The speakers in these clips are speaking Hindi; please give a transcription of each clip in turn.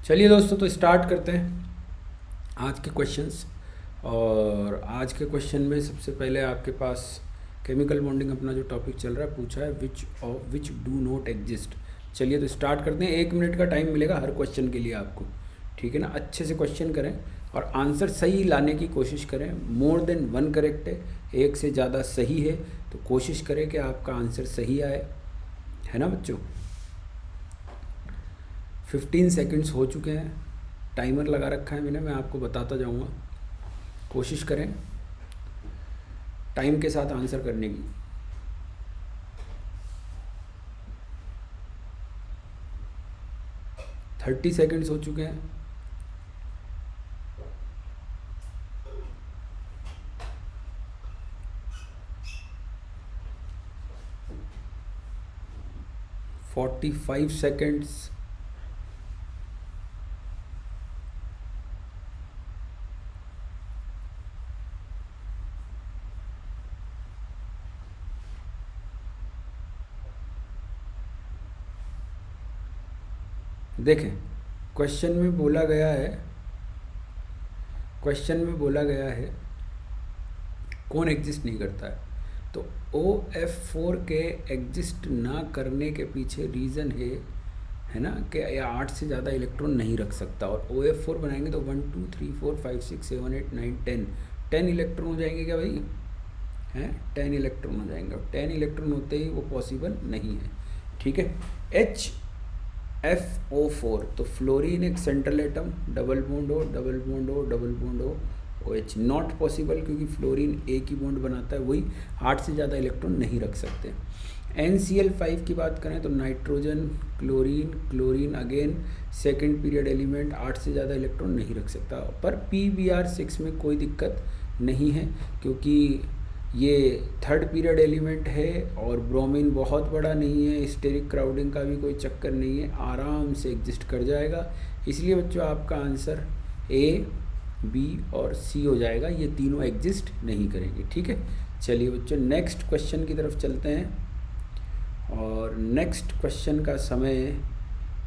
चलिए दोस्तों, तो स्टार्ट करते हैं आज के क्वेश्चंस। और आज के क्वेश्चन में सबसे पहले आपके पास केमिकल बॉन्डिंग अपना जो टॉपिक चल रहा है पूछा है, विच डू नॉट एग्जिस्ट। चलिए तो स्टार्ट करते हैं। 1 मिनट का टाइम मिलेगा हर क्वेश्चन के लिए आपको, ठीक है ना। अच्छे से क्वेश्चन करें और आंसर सही लाने की कोशिश करें। मोर देन वन करेक्ट है, एक से ज़्यादा सही है, तो कोशिश करें कि आपका आंसर सही आए, है ना बच्चों। 15 सेकंड्स हो चुके हैं, टाइमर लगा रखा है मैंने, मैं आपको बताता जाऊंगा। कोशिश करें टाइम के साथ आंसर करने की। 30 सेकंड्स हो चुके हैं। Forty 45 seconds. देखें, क्वेश्चन में बोला गया है, कौन एग्जिस्ट नहीं करता है। तो OF4 के एग्जिस्ट ना करने के पीछे रीज़न है ना, कि 8 से ज़्यादा इलेक्ट्रॉन नहीं रख सकता। और OF4 बनाएंगे तो 1 2 3 4 5 6 7 8 9 10 इलेक्ट्रॉन हो जाएंगे क्या भाई, हैं 10 इलेक्ट्रॉन हो जाएंगे। और 10 इलेक्ट्रॉन होते ही वो पॉसिबल नहीं है, ठीक है। HFO4 तो फ्लोरीन एक सेंट्रल एटम, डबल बॉन्ड हो, डबल बॉन्ड हो, डबल बॉन्ड हो, OH नॉट पॉसिबल, क्योंकि फ्लोरीन एक ही बॉन्ड बनाता है, वही 8 से ज़्यादा इलेक्ट्रॉन नहीं रख सकते। NCl5 की बात करें तो nitrogen, chlorine again second period element, 8 से ज़्यादा इलेक्ट्रॉन नहीं रख सकता। पर PBr6 में कोई दिक्कत नहीं है, क्योंकि ये थर्ड पीरियड एलिमेंट है और ब्रोमीन बहुत बड़ा नहीं है, स्टेरिक क्राउडिंग का भी कोई चक्कर नहीं है, आराम से एग्जिस्ट कर जाएगा। इसलिए बच्चों आपका आंसर A, B और C हो जाएगा, ये तीनों एग्जिस्ट नहीं करेंगे, ठीक है। चलिए बच्चों नेक्स्ट क्वेश्चन की तरफ चलते हैं और नेक्स्ट क्वेश्चन का समय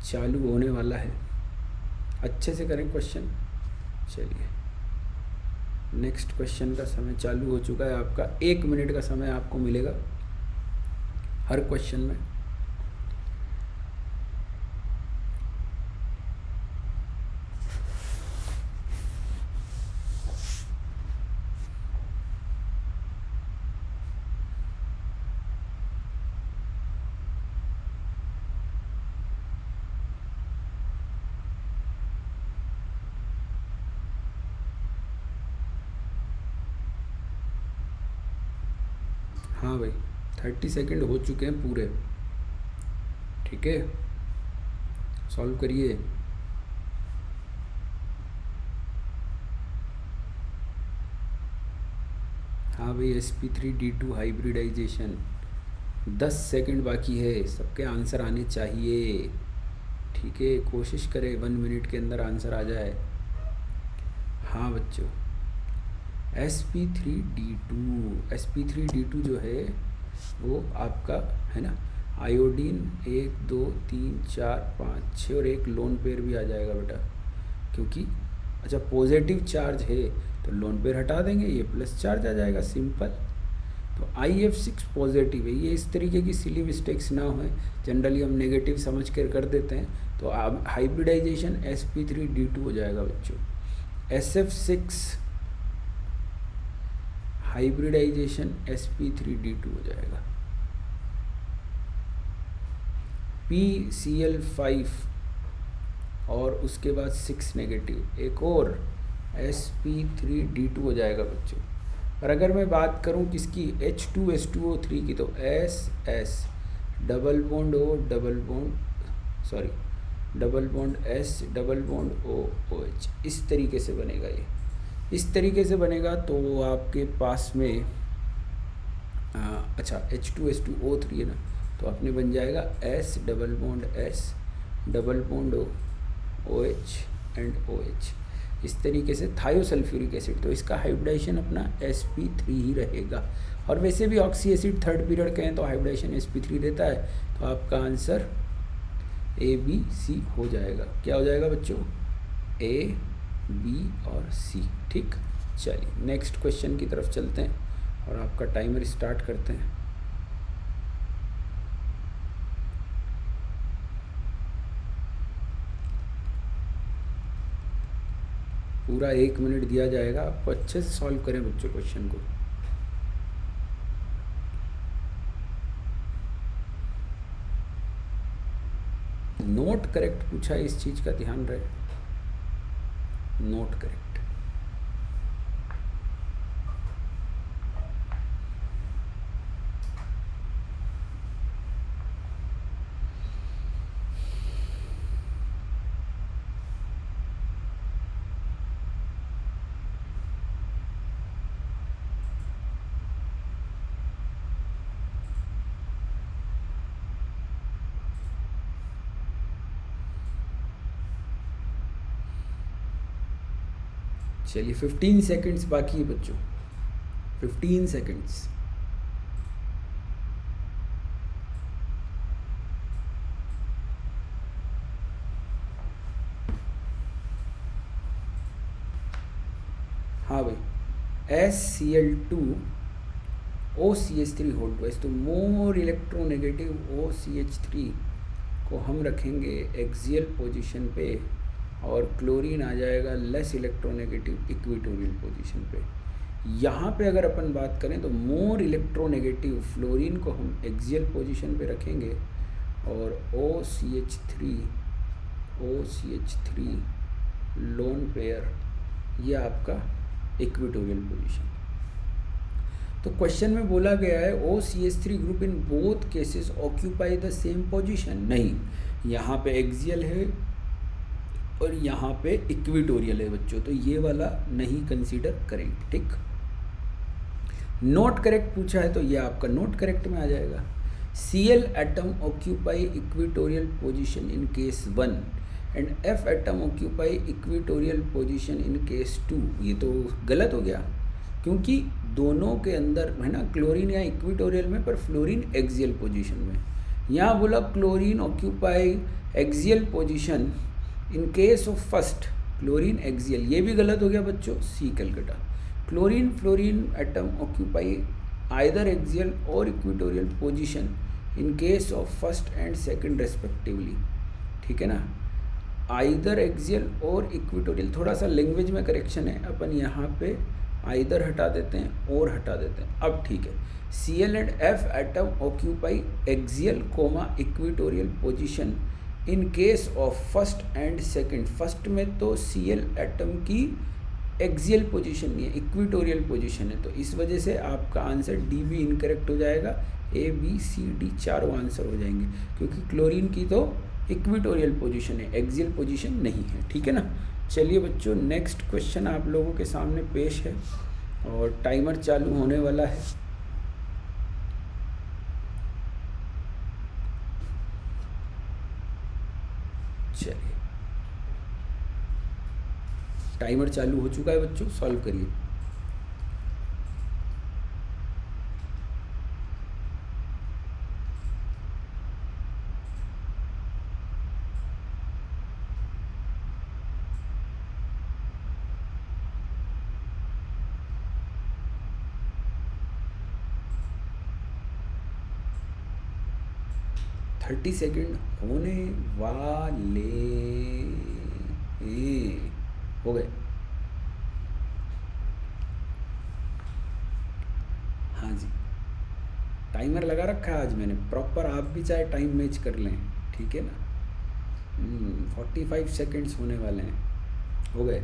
चालू होने वाला है। अच्छे से करें क्वेश्चन। चलिए नेक्स्ट क्वेश्चन का समय चालू हो चुका है आपका। 1 मिनट का समय आपको मिलेगा हर क्वेश्चन में। हाँ भाई, 30 सेकंड हो चुके हैं पूरे, ठीक है। सॉल्व करिए। हाँ भाई, sp3d2 हाइब्रिडाइजेशन 10 सेकंड बाकी है, सबके आंसर आने चाहिए, ठीक है। कोशिश करें 1 मिनट के अंदर आंसर आ जाए। हाँ बच्चों, sp3d2 जो है वो आपका है ना, आयोडीन 1 2 3 4 5 6 और एक लोन पेयर भी आ जाएगा बेटा, क्योंकि अच्छा पॉजिटिव चार्ज है तो लोन पेयर हटा देंगे, ये प्लस चार्ज आ जाएगा, सिंपल। तो IF6 पॉजिटिव है। ये इस तरीके की सिली मिस्टेक्स ना हो, जनरली हम नेगेटिव समझ कर देते हैं। तो अब हाइब्रिडाइजेशन sp3d2 हो जाएगा बच्चों। SF6 हाइब्रिडाइजेशन sp3d2 हो जाएगा। PCl5 और उसके बाद 6 नेगेटिव, एक और sp3d2 हो जाएगा बच्चों। और अगर मैं बात करूं किसकी, H2S2O3 की, तो SS double bond O double bond S double bond OH, इस तरीके से बनेगा। ये इस तरीके से बनेगा तो आपके पास में अच्छा H2S2O3 है ना, तो अपने बन जाएगा S double bond S double bond OH and OH, इस तरीके से थायोसल्फ्यूरिक एसिड। तो इसका हाइब्रिडाइजेशन अपना sp3 ही रहेगा। और वैसे भी ऑक्सी एसिड थर्ड पीरियड के हैं तो हाइब्रिडाइजेशन sp3 रहता है। तो आपका आंसर ए बी सी हो जाएगा। क्या हो जाएगा बच्चों? ए बी और सी। ठीक, चलिए नेक्स्ट क्वेश्चन की तरफ चलते हैं और आपका टाइमर स्टार्ट करते हैं। पूरा 1 मिनट दिया जाएगा आपको, अच्छे से सॉल्व करें बच्चों क्वेश्चन को। नोट करेक्ट पूछा है, इस चीज़ का ध्यान रहे, नोट करेक्ट। चलिए 15 सेकंड्स बाकी है बच्चों, 15 सेकंड्स। हाँ भाई, SCl2 OCH3 होल्ड वाइज, तो मोर इलेक्ट्रोनेगेटिव OCH3 को हम रखेंगे एक्सियल पोजीशन पे और क्लोरीन आ जाएगा लेस इलेक्ट्रोनेगेटिव इक्वेटोरियल पोजीशन पे। यहाँ पे अगर अपन बात करें तो मोर इलेक्ट्रोनेगेटिव फ्लोरीन को हम एक्सियल पोजीशन पे रखेंगे और OCH3 लोन पेयर, ये आपका इक्वेटोरियल पोजीशन। तो क्वेश्चन में बोला गया है OCH3 group in both cases occupy the same position. नहीं, यहाँ पे एक्सियल है और यहाँ पे इक्वेटोरियल है बच्चों, तो ये वाला नहीं कंसीडर करेंगे। ठीक, नोट करेक्ट पूछा है तो ये आपका नोट करेक्ट में आ जाएगा। Cl atom occupy equatorial position in case 1 and F atom occupy equatorial position in case 2। ये तो गलत हो गया क्योंकि दोनों के अंदर है ना क्लोरीन या इक्वेटोरियल में, पर फ्लोरीन एक्सियल पोजीशन में। यहाँ बोला chlorine occupy axial position in case of first chlorine axial, ये भी गलत हो गया बच्चों। C Calcutta, chlorine fluorine atom occupy either axial और equatorial position in case of first and second respectively. ठीक है ना, आइदर एक्सियल और इक्वेटोरियल, थोड़ा सा लैंग्वेज में करेक्शन है, अपन यहाँ पे आइदर हटा देते हैं और हटा देते हैं। अब ठीक है, Cl and F atom occupy axial comma equatorial position in case of first and second. First में तो Cl एटम की एक्सियल पोजीशन नहीं है, इक्वेटोरियल पोजीशन है, तो इस वजह से आपका आंसर डी भी इनकरेक्ट हो जाएगा। A B C D चारों आंसर हो जाएंगे क्योंकि क्लोरीन की तो इक्वेटोरियल पोजीशन है, एक्सियल पोजीशन नहीं है। ठीक है ना, चलिए बच्चों नेक्स्ट क्वेश्चन आप लोगों के सामने पेश है और टाइमर चालू होने वाला है। चलिए टाइमर चालू हो चुका है बच्चों, सॉल्व करिए। थर्टी सेकेंड होने वाले हो गए। हाँ जी, टाइमर लगा रखा है आज मैंने प्रॉपर, आप भी चाहे टाइम मैच कर लें। ठीक है ना, 45 सेकेंड्स होने वाले हैं, हो गए।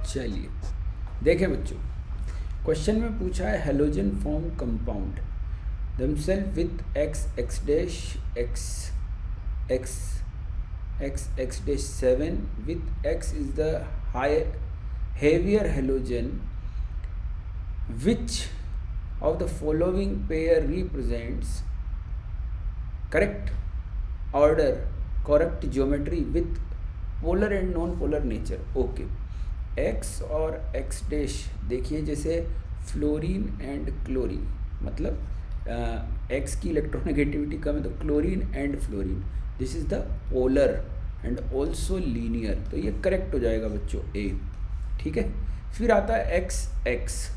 चलिए देखें बच्चों, क्वेश्चन में पूछा है halogen form compound themselves with x dash x dash 7 with x is the heavier halogen, which of the following pair represents correct order correct geometry with polar and non polar nature. Okay, x और एक्स डैश देखिए, जैसे फ्लोरीन एंड क्लोरीन, मतलब एक्स की इलेक्ट्रोनेगेटिविटी कम है तो chlorine and fluorine, this is the polar and also linear, तो ये करेक्ट हो जाएगा बच्चों ए। ठीक है, फिर आता है एक्स एक्स,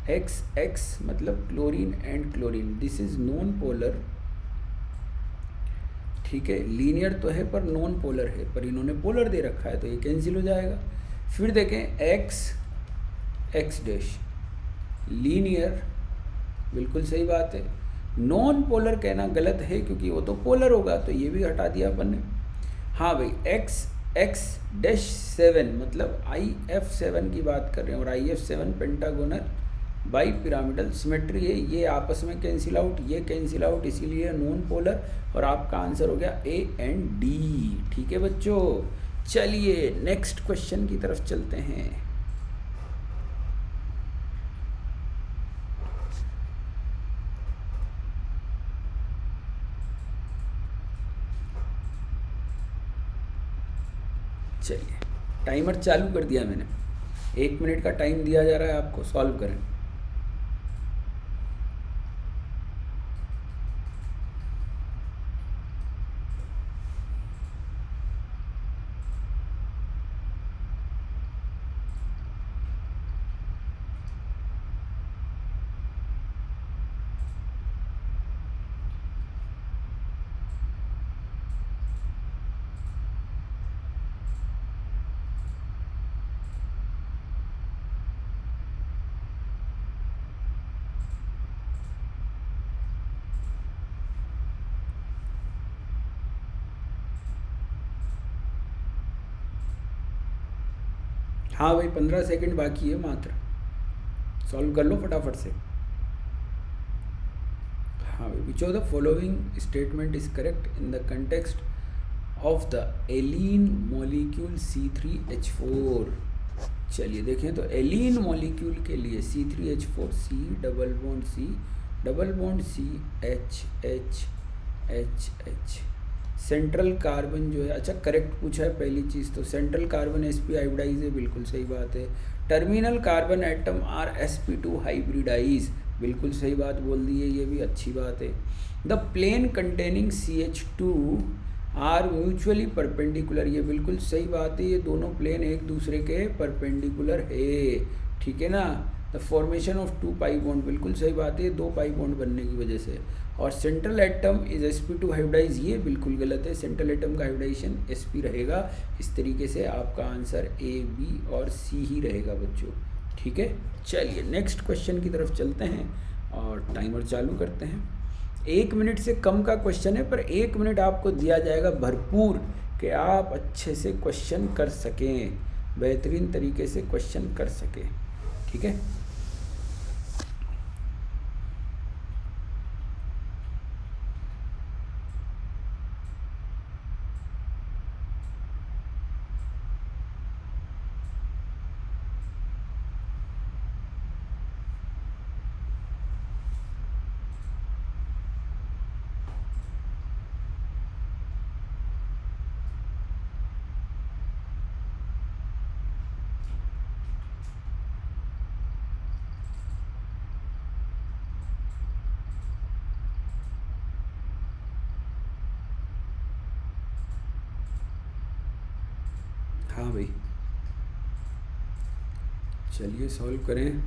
एक्स एक्स मतलब chlorine and chlorine, this is non polar. ठीक है, लीनियर तो है पर नॉन पोलर है, पर इन्होंने पोलर दे रखा है तो ये कैंसिल हो जाएगा। फिर देखें एक्स एक्स डैश लीनियर, बिल्कुल सही बात है। नॉन पोलर कहना गलत है क्योंकि वो तो पोलर होगा, तो ये भी हटा दिया अपन ने। हाँ भाई, एक्स एक्स डैश 7 मतलब IF7 की बात कर रहे हैं, और IF7 pentagonal bi pyramidal symmetry है, ये आपस में कैंसिल आउट, ये कैंसिल आउट, इसीलिए नॉन पोलर, और आपका आंसर हो गया ए एंड डी। ठीक है बच्चों, चलिए नेक्स्ट क्वेश्चन की तरफ चलते हैं। चलिए, टाइमर चालू कर दिया मैंने, 1 मिनट का टाइम दिया जा रहा है आपको, सॉल्व करें। हाँ भाई, 15 सेकंड बाकी है मात्र, सॉल्व कर लो फटाफट से। हाँ भाई, which of the following statement is correct in the context of the allene molecule C3H4। चलिए देखें तो एलीन मॉलिक्यूल के लिए C3H4 C double bond C H central carbon जो है, अच्छा करेक्ट पूछा है पहली चीज़ तो, सेंट्रल कार्बन sp हाइब्रिडाइज है, बिल्कुल सही बात है। Terminal carbon atom are sp2 hybridise, बिल्कुल सही बात बोल दी है, ये भी अच्छी बात है। The plane containing CH2 are mutually perpendicular, ये बिल्कुल सही बात है, ये दोनों प्लेन एक दूसरे के परपेंडिकुलर है। ठीक है ना, the formation of 2 pi bond, बिल्कुल सही बात है, 2 पाई बॉन्ड बनने की वजह से। और central atom is sp2 hybridise, ये बिल्कुल गलत है, सेंट्रल एटम का हाइब्रिडाइजेशन sp रहेगा। इस तरीके से आपका आंसर A, B और C ही रहेगा बच्चों। ठीक है, चलिए नेक्स्ट क्वेश्चन की तरफ चलते हैं और टाइमर चालू करते हैं। 1 मिनट से कम का क्वेश्चन है, पर 1 मिनट आपको दिया जाएगा भरपूर कि आप अच्छे से क्वेश्चन कर सकें, बेहतरीन तरीके से क्वेश्चन कर सकें। ठीक है, हाँ भाई, चलिए सॉल्व करें।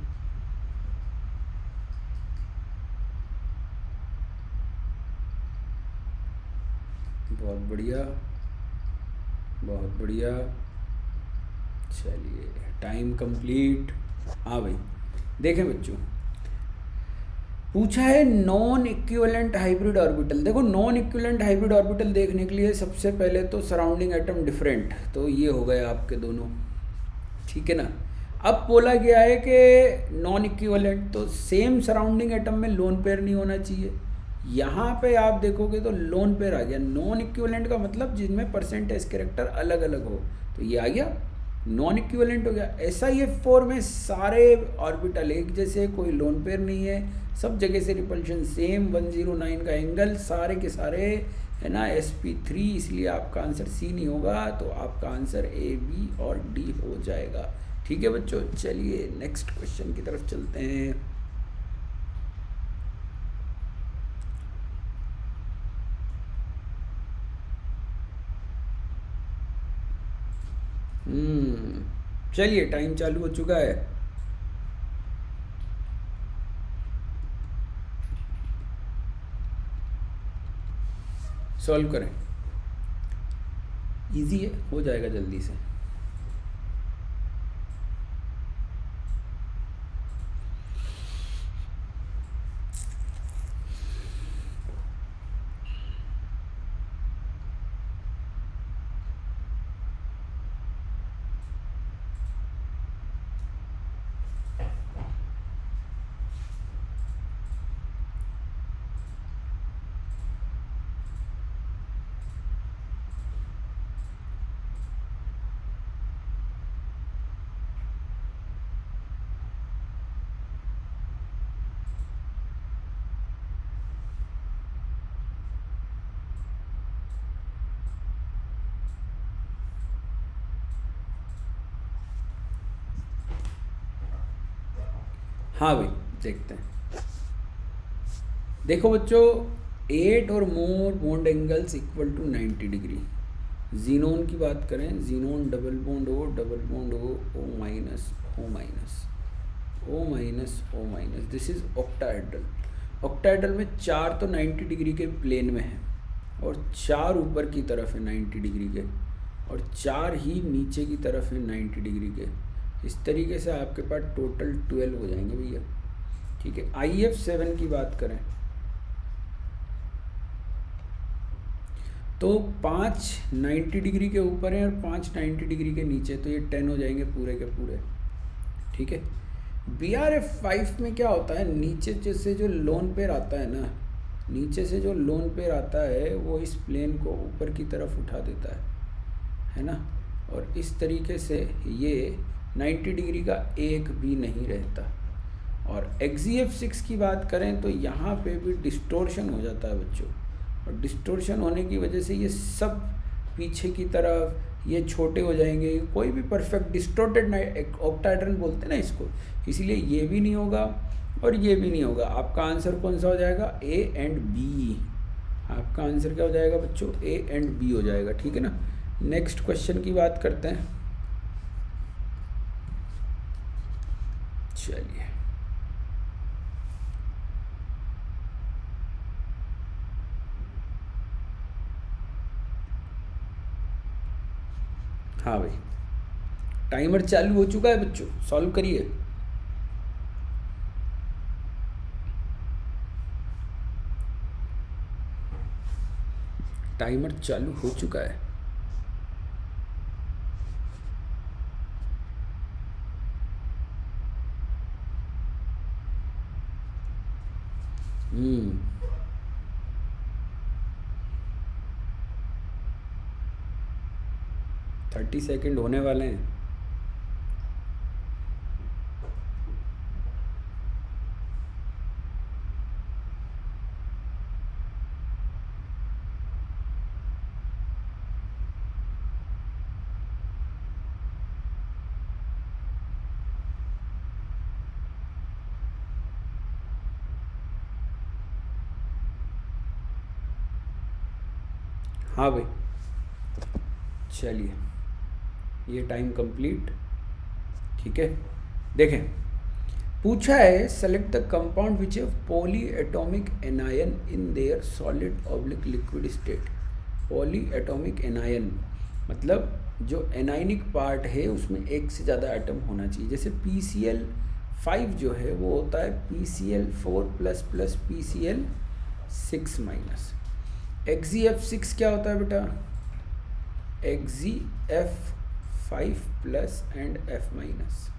बहुत बढ़िया, बहुत बढ़िया, चलिए टाइम कंप्लीट। हाँ भाई, देखें बच्चों, पूछा है नॉन इक्विवेलेंट हाइब्रिड ऑर्बिटल। देखो, नॉन इक्विवेलेंट हाइब्रिड ऑर्बिटल देखने के लिए सबसे पहले तो सराउंडिंग एटम डिफरेंट, तो ये हो गए आपके दोनों। ठीक है ना, अब बोला गया है कि नॉन इक्विवेलेंट, तो सेम सराउंडिंग एटम में लोन पेयर नहीं होना चाहिए। यहाँ पे आप देखोगे तो लोन पेयर आ गया। नॉन इक्विवेलेंट का मतलब जिनमें परसेंटेज कैरेक्टर अलग अलग हो, तो ये आ गया नॉन इक्विवेलेंट हो गया। SiF4 में सारे ऑर्बिटल एक जैसे, कोई लोन पेयर नहीं है, सब जगह से रिपल्शन सेम, 109 का एंगल, सारे के सारे है ना, sp3, इसलिए आपका आंसर सी नहीं होगा, तो आपका आंसर ए, बी और डी हो जाएगा। ठीक है बच्चों, चलिए नेक्स्ट क्वेश्चन की तरफ चलते हैं। चलिए टाइम चालू हो चुका है। सॉल्व करें, इजी है, हो जाएगा जल्दी से। हाँ भाई, देखते हैं। देखो बच्चों, 8 और more bond angles equal to 90 degree. Xenon की बात करें, xenon double bond O, double bond O minus O minus O minus O minus, this is octahedral. Octahedral में 4 तो 90 डिग्री के प्लेन में है और 4 ऊपर की तरफ है 90 डिग्री के, और 4 ही नीचे की तरफ है 90 डिग्री के। इस तरीके से आपके पास टोटल 12 हो जाएंगे भैया। ठीक है, IF7 की बात करें तो 5 90 डिग्री के ऊपर है और 5 90 डिग्री के नीचे, तो ये 10 हो जाएंगे पूरे के पूरे। ठीक है, BRF5 में क्या होता है, नीचे से जो लोन पेयर आता है ना, नीचे से जो लोन पेयर आता है वो इस प्लेन को ऊपर की तरफ उठा देता है ना, और इस तरीके से ये 90 डिग्री का एक भी नहीं रहता। और XEF6 की बात करें तो यहाँ पे भी डिस्टोर्शन हो जाता है बच्चों, और डिस्टोर्शन होने की वजह से ये सब पीछे की तरफ ये छोटे हो जाएंगे, कोई भी परफेक्ट डिस्टोर्टेड ऑक्टाहेड्रल बोलते हैं ना इसको, इसलिए ये भी नहीं होगा और ये भी नहीं होगा। आपका आंसर कौन सा हो जाएगा, A एंड B। आपका आंसर क्या हो जाएगा बच्चों, A एंड B हो जाएगा। ठीक है ना, नेक्स्ट क्वेश्चन की बात करते हैं। चलिए, हाँ भाई, टाइमर चालू हो चुका है बच्चों, सॉल्व करिए। टाइमर चालू हो चुका है। हम्म 30 सेकंड होने वाले हैं। हाँ भाई, चलिए ये टाइम कंप्लीट। ठीक है, देखें, पूछा है select the compound which have poly atomic anion in their solid oblique liquid state. Poly atomic anion मतलब जो एनायनिक पार्ट है उसमें एक से ज़्यादा एटम होना चाहिए। जैसे PCl5 जो है वो होता है PCl4 plus plus PCl6 minus. XeF6 क्या होता है बेटा, XeF5 plus and F minus.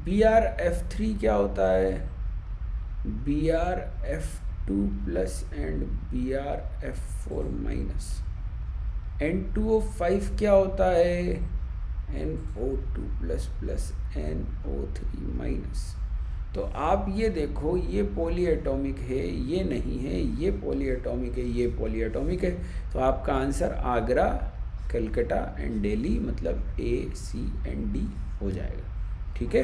BrF3 क्या होता है, BrF2 plus and BrF4 minus. N2O5 क्या होता है, NO2 plus plus NO3 minus. तो आप ये देखो, ये पॉलीएटॉमिक है, ये नहीं है, ये पॉलीएटॉमिक है, ये पॉलीएटॉमिक है। तो आपका आंसर आगरा, कलकत्ता एंड दिल्ली, मतलब ए, सी एंड डी हो जाएगा। ठीक है,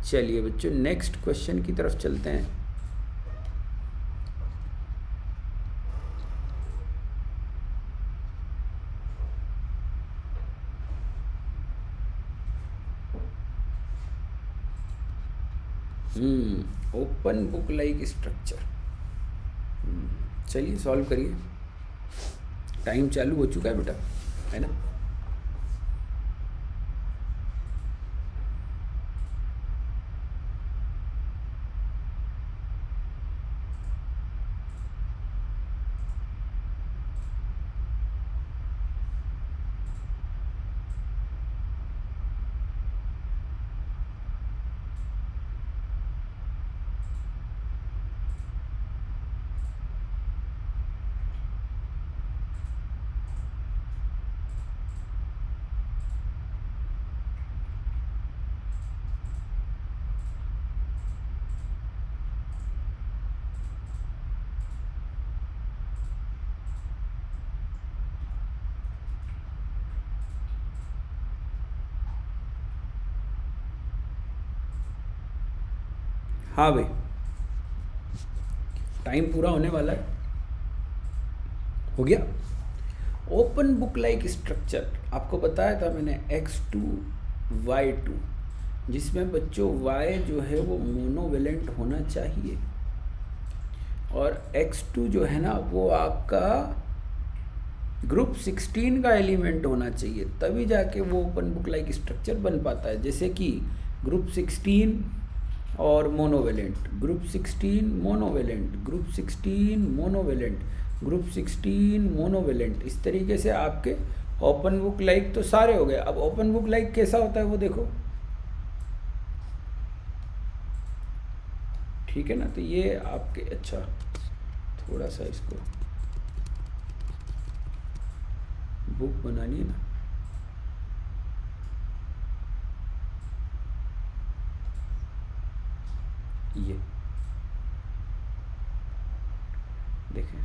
चलिए बच्चों नेक्स्ट क्वेश्चन की तरफ चलते हैं। Open book like structure. चलिए सॉल्व करिए, टाइम चालू हो चुका है बेटा, है ना। हाँ भाई, टाइम पूरा होने वाला है, हो गया। ओपन बुक लाइक स्ट्रक्चर आपको बताया था मैंने, x2 y2, जिसमें बच्चों y जो है वो मोनोवेलेंट होना चाहिए और x2 जो है ना वो आपका ग्रुप 16 का एलिमेंट होना चाहिए, तभी जाके वो ओपन बुक लाइक स्ट्रक्चर बन पाता है। जैसे कि ग्रुप 16 और monovalent, group 16 monovalent, group 16 monovalent, group 16 monovalent, इस तरीके से आपके ओपन बुक लाइक तो सारे हो गए। अब ओपन बुक लाइक कैसा होता है वो देखो, ठीक है ना। तो ये आपके, अच्छा थोड़ा सा इसको बुक बनानी है ना, ये देखें,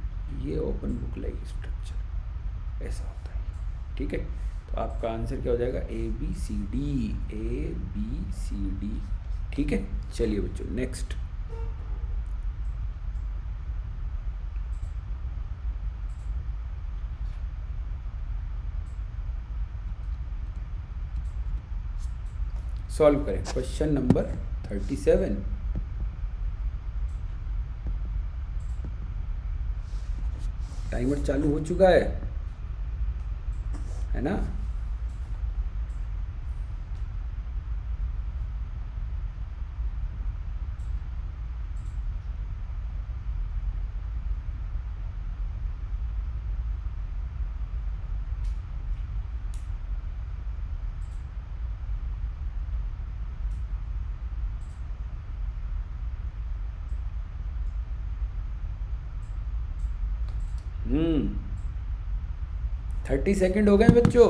ये ओपन बुक लाइक स्ट्रक्चर ऐसा होता है। ठीक है, तो आपका आंसर क्या हो जाएगा, A B C D, A B C D. ठीक है, चलिए बच्चों नेक्स्ट। सॉल्व करें क्वेश्चन नंबर 37। टाइमर चालू हो चुका है ना। हम्म 30 सेकंड हो गए बच्चों।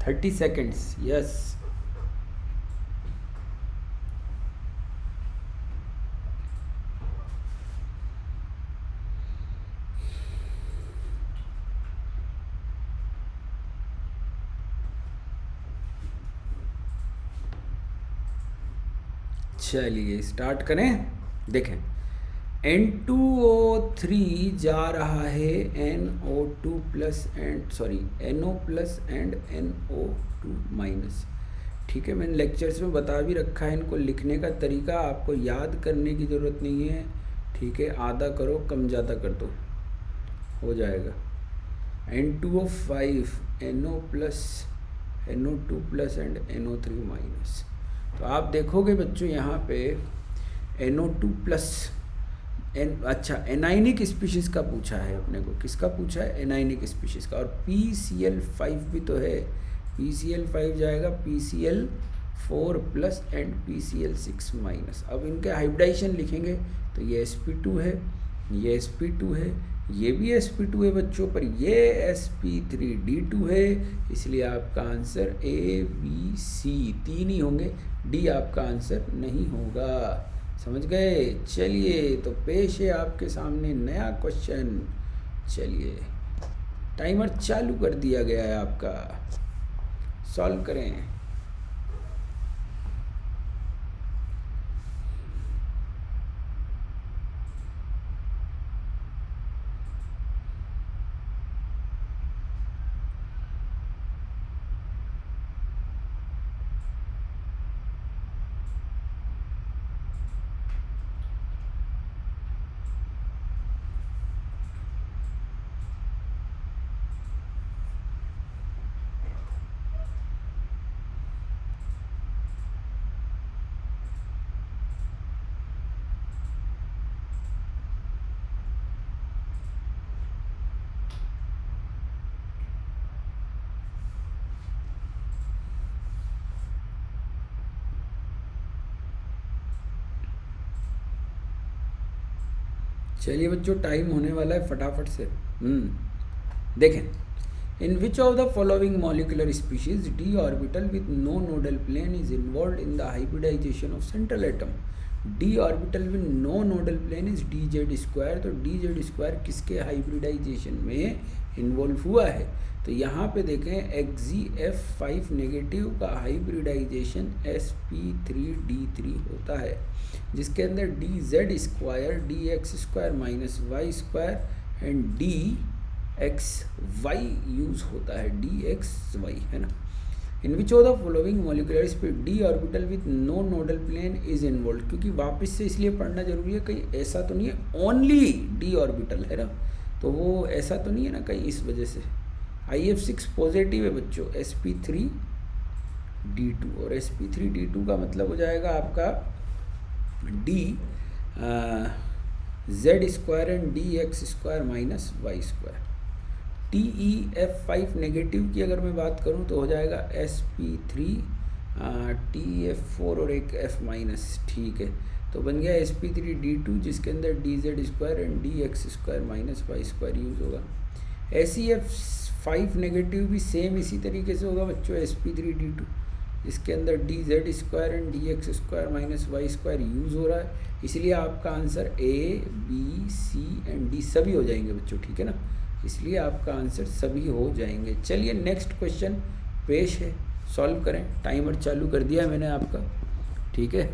Thirty seconds, yes. चलिए स्टार्ट करें। देखें, N2O3 जा रहा है NO2 plus and NO plus and NO2 minus. ठीक है, मैंने लेक्चर्स में बता भी रखा है, इनको लिखने का तरीका आपको याद करने की ज़रूरत नहीं है। ठीक है, आधा करो कम ज़्यादा कर दो, हो जाएगा। N2O5 NO plus NO2 plus and NO3 minus. तो आप देखोगे बच्चों यहाँ पे NO2 प्लस अच्छा एनाइनिक स्पीशीज़ का पूछा है अपने को, किसका पूछा है, एनाइनिक स्पीशीज़ का। और PCl5 भी तो है, PCl5 जाएगा PCl4 plus and PCl6 minus. अब इनके हाइब्रिडाइजेशन लिखेंगे तो ये sp2 है, ये sp2 है, ये भी sp2 है बच्चों, पर ये sp3d2 है, इसलिए आपका आंसर A B C तीन ही होंगे, D आपका आंसर नहीं होगा। समझ गए? चलिए, तो पेश है आपके सामने नया क्वेश्चन। चलिए, टाइमर चालू कर दिया गया है आपका, सॉल्व करें। चलिए बच्चों, टाइम होने वाला है, फटाफट से। देखें, in which of the following molecular species D orbital with no nodal plane is involve in the hybridisation of central atom. D orbital with no nodal plane is D Z square. तो डी जेड स्क्वायर किसके हाइब्रिडाइजेशन में इन्वॉल्व हुआ है? तो यहाँ पे देखें, XgF5 नेगेटिव का हाइब्रिडाइजेशन sp3d3 होता है, जिसके अंदर D Z square D x square minus Y square and D X Y use होता है, डी एक्स वाई, है ना। In which of the following molecular speed D orbital with no nodal plane is involve. क्योंकि वापस से इसलिए पढ़ना जरूरी है, कहीं ऐसा तो नहीं है ओनली डी ऑर्बिटल, है ना, तो वो ऐसा तो नहीं है ना कहीं, इस वजह से। IF6 पॉजिटिव है बच्चों, sp3d2, और sp3d2 का मतलब हो जाएगा आपका d z square and D x square minus Y square. TeF5 negative की अगर मैं बात करूं तो हो जाएगा sp3 TF4 और एक F माइनस, ठीक है। तो बन गया sp3d2, जिसके अंदर D Z square and D x square minus Y square use होगा। SeF5 नेगेटिव भी सेम इसी तरीके से होगा बच्चों, sp3d2, इसके अंदर D Z square and D x square minus Y square use हो रहा है, इसलिए आपका answer A B C and D सभी हो जाएंगे बच्चों, ठीक है ना, इसलिए आपका आंसर सभी हो जाएंगे। चलिए, नेक्स्ट क्वेश्चन पेश है, सॉल्व करें। टाइमर चालू कर दिया है मैंने आपका, ठीक है।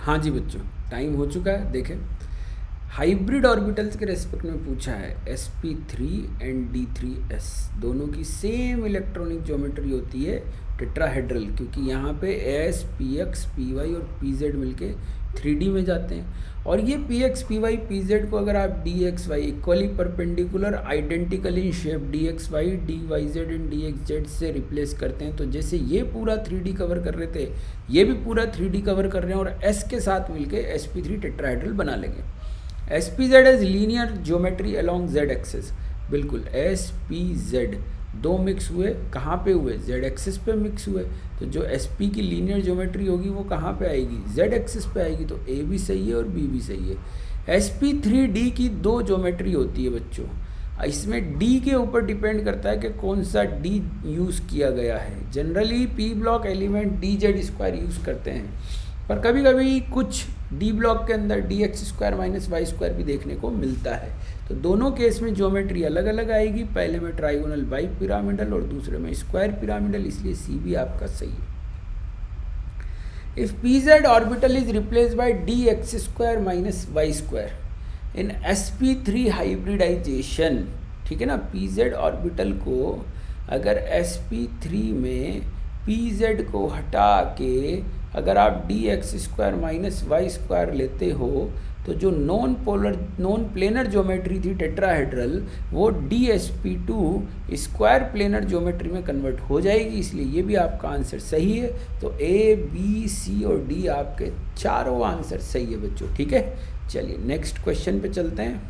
हाँ जी बच्चों, टाइम हो चुका है। देखें, हाइब्रिड ऑर्बिटल्स के रेस्पेक्ट में पूछा है, sp3 एंड d3s दोनों की सेम इलेक्ट्रॉनिक ज्योमेट्री होती है टेट्राहेड्रल, क्योंकि यहाँ पे s px py और pz मिलके 3D में जाते हैं। और ये px py pz को अगर आप dxy equally perpendicular identical in shape dxy dyz and dxz से रिप्लेस करते हैं, तो जैसे ये पूरा 3D कवर कर रहे थे, ये भी पूरा 3D कवर कर रहे हैं, और s के साथ मिलके sp3 टेट्राहेड्रल बना लेंगे। SPZ as linear geometry along z axis, बिल्कुल SPZ दो मिक्स हुए, कहाँ पे हुए? z एक्सिस पे मिक्स हुए, तो जो SP की लीनियर ज्योमेट्री होगी वो कहाँ पे आएगी? z एक्सिस पे आएगी, तो A भी सही है और B भी सही है। SP3D की दो ज्योमेट्री होती है बच्चों, इसमें D के ऊपर डिपेंड करता है कि कौन सा D यूज़ किया गया है। Generally P block element DZ square use करते हैं, पर कभी कभी कुछ डी ब्लॉक के अंदर d x square minus Y square भी देखने को मिलता है। तो दोनों केस में ज्योमेट्री अलग अलग आएगी, पहले में ट्राइगोनल बाई पिरामिडल और दूसरे में स्क्वायर पिरामिडल, इसलिए सी भी आपका सही है। If p z orbital is replace by d x square minus Y square in sp3 hybridisation, ठीक है ना, पी जेड ऑर्बिटल को अगर sp3 में पी जेड को हटा के अगर आप d x square minus Y square लेते हो तो जो नॉन प्लेनर ज्योमेट्री थी टेट्राहेड्रल वो DSP2 स्क्वायर प्लेनर ज्योमेट्री में कन्वर्ट हो जाएगी, इसलिए ये भी आपका आंसर सही है। तो ए बी सी और डी आपके चारों आंसर सही है बच्चों, ठीक है। चलिए नेक्स्ट क्वेश्चन पे चलते हैं।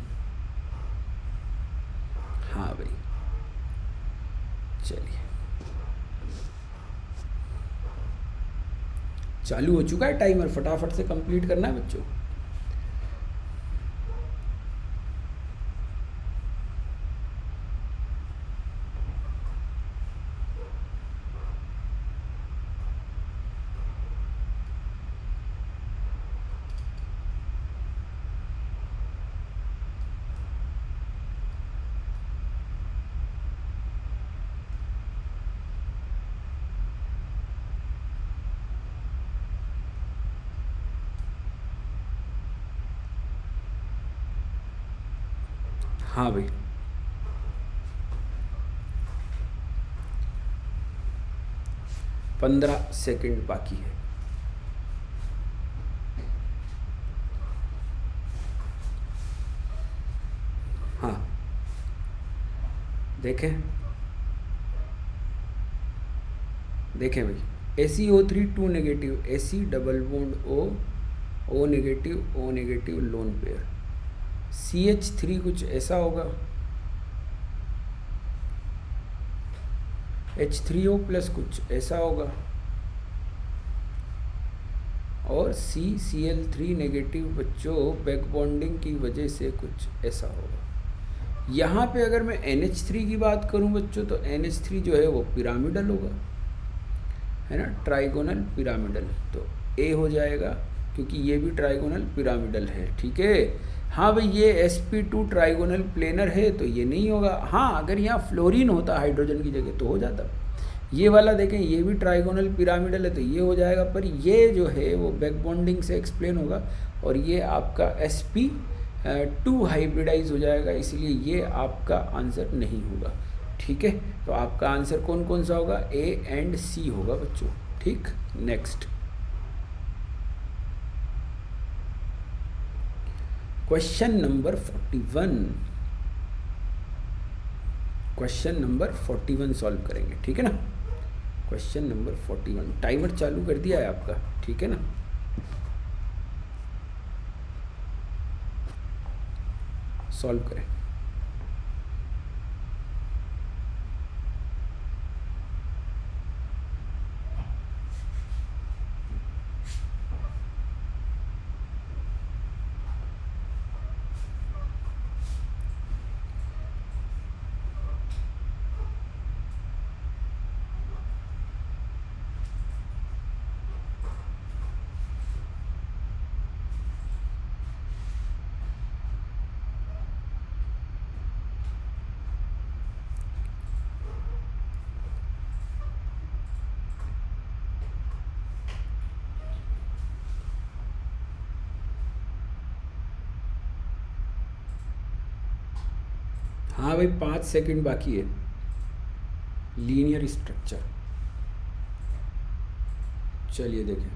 हाँ भाई चलिए, चालू हो चुका है टाइमर, फटाफट से कंप्लीट करना है बच्चों। हाँ भाई 15 सेकंड बाकी है। हाँ देखें भाई, ACO3 2 negative, AC double bond O negative lone pair, CH3 कुछ ऐसा होगा, H3O प्लस कुछ ऐसा होगा, और CCl3 नेगेटिव बच्चों बैक बॉन्डिंग की वजह से कुछ ऐसा होगा। यहाँ पे अगर मैं NH3 की बात करूँ बच्चों तो NH3 जो है वो पिरामिडल होगा, है ना, ट्राइगोनल पिरामिडल, तो A हो जाएगा क्योंकि ये भी ट्राइगोनल पिरामिडल है, ठीक है। हाँ भाई ये sp2 ट्राइगोनल प्लेनर है तो ये नहीं होगा। हाँ अगर यहाँ फ्लोरीन होता हाइड्रोजन की जगह तो हो जाता। ये वाला देखें ये भी ट्राइगोनल पिरामिडल है तो ये हो जाएगा, पर ये जो है वो बैक बॉन्डिंग से एक्सप्लेन होगा और ये आपका sp2 हाइब्रिडाइज हो जाएगा, इसलिए ये आपका आंसर नहीं होगा, ठीक है। तो आपका आंसर कौन कौन सा होगा, A एंड C होगा बच्चों, ठीक। नेक्स्ट क्वेश्चन नंबर 41 सॉल्व करेंगे, ठीक है ना। क्वेश्चन नंबर 41, टाइमर चालू कर दिया है आपका, ठीक है ना। सॉल्व करें। हाँ भाई 5 सेकंड बाकी है। लीनियर स्ट्रक्चर, चलिए देखें।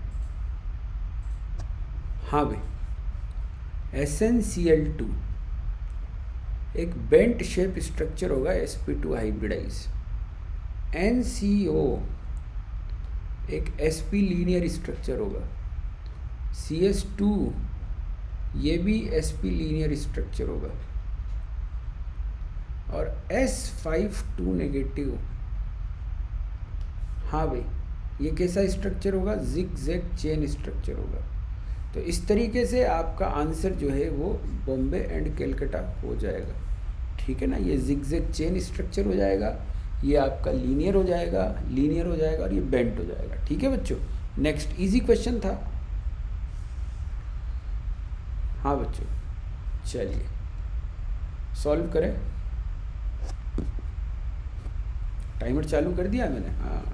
हाँ भाई SnCl2 एक बेंट शेप स्ट्रक्चर होगा, sp2 हाइब्रिडाइज। NCO एक sp लीनियर स्ट्रक्चर होगा। CS2 ये भी sp लीनियर स्ट्रक्चर होगा। और S52 नेगेटिव, हाँ भाई ये कैसा स्ट्रक्चर होगा, जिग जैग चेन स्ट्रक्चर होगा। तो इस तरीके से आपका आंसर जो है वो बॉम्बे एंड कलकत्ता हो जाएगा, ठीक है ना। ये जिग जैग चेन स्ट्रक्चर हो जाएगा, ये आपका लीनियर हो जाएगा और ये बेंट हो जाएगा, ठीक है बच्चों। नेक्स्ट इजी क्वेश्चन था। हाँ बच्चों, चलिए सॉल्व करें। टाइमर चालू कर दिया मैंने, हाँ।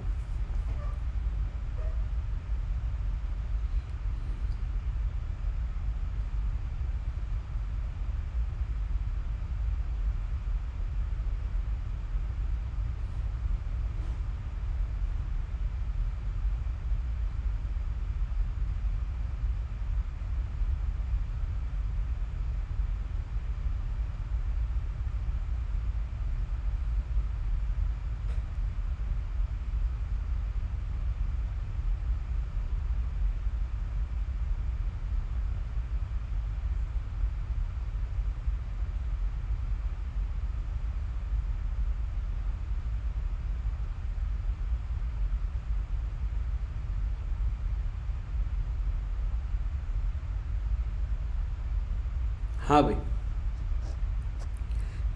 हाँ भाई,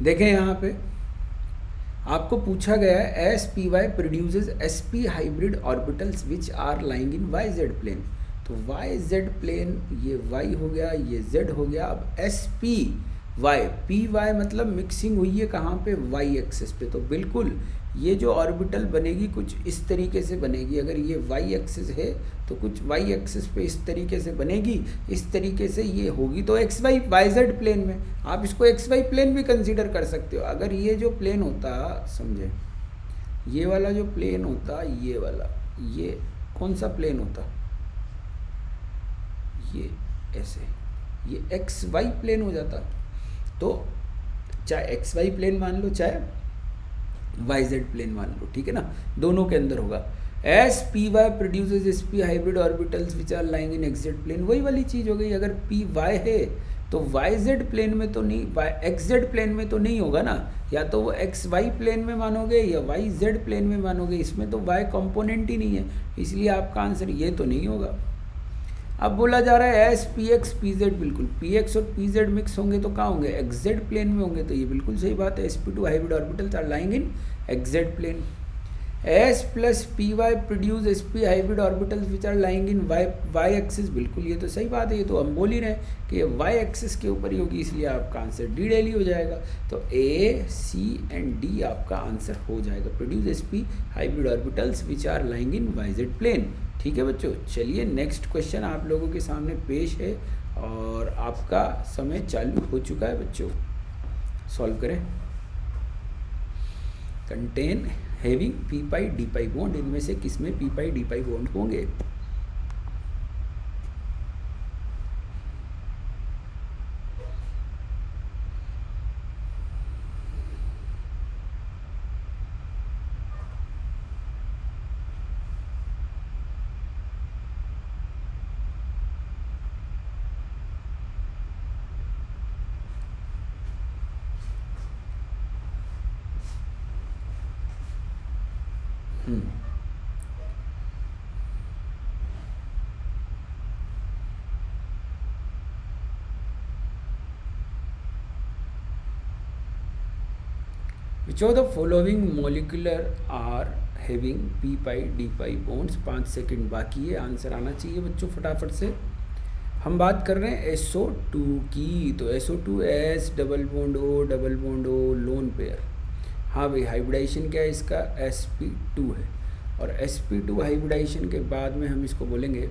देखें यहाँ पे आपको पूछा गया है s p y produces s p hybrid orbitals which are lying in y z plane. तो वाई जेड प्लेन, ये वाई हो गया, ये जेड हो गया। अब s p y, p y मतलब मिक्सिंग हुई है कहाँ पे, वाई एक्सिस पे। तो बिल्कुल ये जो ऑर्बिटल बनेगी कुछ इस तरीके से बनेगी। अगर ये वाई एक्सिस है तो कुछ वाई एक्सिस पे इस तरीके से बनेगी, इस तरीके से ये होगी। तो x y y z plane में, आप इसको एक्स वाई प्लेन भी कंसीडर कर सकते हो। अगर ये जो प्लेन होता, समझे, ये वाला जो प्लेन होता, ये वाला, ये कौन सा प्लेन होता, ये ऐसे, ये एक्स वाई प्लेन हो जाता। तो चाहे एक्स वाई प्लेन मान लो, चाहे वाई जेड प्लेन मान लो, ठीक है ना, दोनों के अंदर होगा। S p y produces s p hybrid orbitals which are lying in x z plane, वही वाली चीज़ हो गई। अगर पी वाई है तो वाई जेड प्लेन में तो नहीं, वाई एक्स जेड प्लेन में तो नहीं होगा ना, या तो वो एक्स वाई प्लेन में मानोगे या वाई जेड प्लेन में मानोगे। इसमें तो वाई कंपोनेंट ही नहीं है, इसलिए आपका आंसर ये तो नहीं होगा। अब बोला जा रहा है s P x P Z, बिल्कुल पी एक्स और पी जेड मिक्स होंगे तो कहाँ होंगे, एक्स जेड प्लेन में होंगे। तो ये बिल्कुल सही बात है, s p two hybrid orbitals are lying in x z plane. S plus p y produce s p hybrid orbitals which are lying in y axis, बिल्कुल ये तो सही बात है। ये तो हम बोल ही रहे हैं कि वाई एक्सिस के ऊपर ही होगी, इसलिए आपका आंसर डी डेली हो जाएगा। तो ए सी एंड डी आपका आंसर हो जाएगा, produce s p hybrid orbitals which are lying in y z plane. ठीक है बच्चों, चलिए नेक्स्ट क्वेश्चन आप लोगों के सामने पेश है और आपका समय चालू हो चुका है बच्चों, सॉल्व करें। कंटेन हैविंग पी पाई डी पाई बॉन्ड, इनमें से किसमें पी पाई डी पाई बॉन्ड होंगे। Which of the following molecular are having p pi d pi bonds। 5 second बाकी है, आंसर आना चाहिए बच्चों फटाफट से। हम बात कर रहे हैं SO2 की, तो SO2 S double bond O lone pair. हाँ भाई, हाइब्रिडाइजेशन क्या है इसका, sp2 है। और sp2 हाइब्रिडाइजेशन के बाद में हम इसको बोलेंगे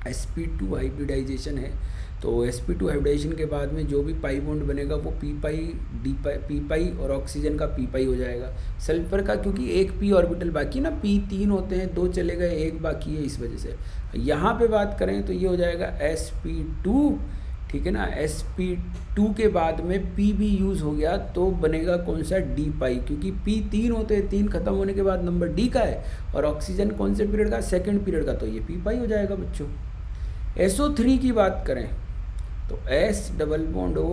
sp2 हाइब्रिडाइजेशन है। तो sp2 हाइब्रिडाइजेशन के बाद में जो भी पाई बॉन्ड बनेगा वो पी पाई और ऑक्सीजन का पी पाई हो जाएगा। सल्फर का क्योंकि एक पी ऑर्बिटल बाकी ना, पी 3 होते हैं, 2 चले गए, एक बाकी है, इस वजह से। यहाँ पे बात करें तो ये हो जाएगा sp2, ठीक है ना। sp2 के बाद में p भी यूज़ हो गया तो बनेगा कौन सा, डी पाई, क्योंकि p 3 होते हैं, 3 खत्म होने के बाद नंबर डी का है और ऑक्सीजन कौन से पीरियड का, सेकेंड पीरियड का, तो ये पी पाई हो जाएगा बच्चों। SO3 की बात करें तो S double bond O,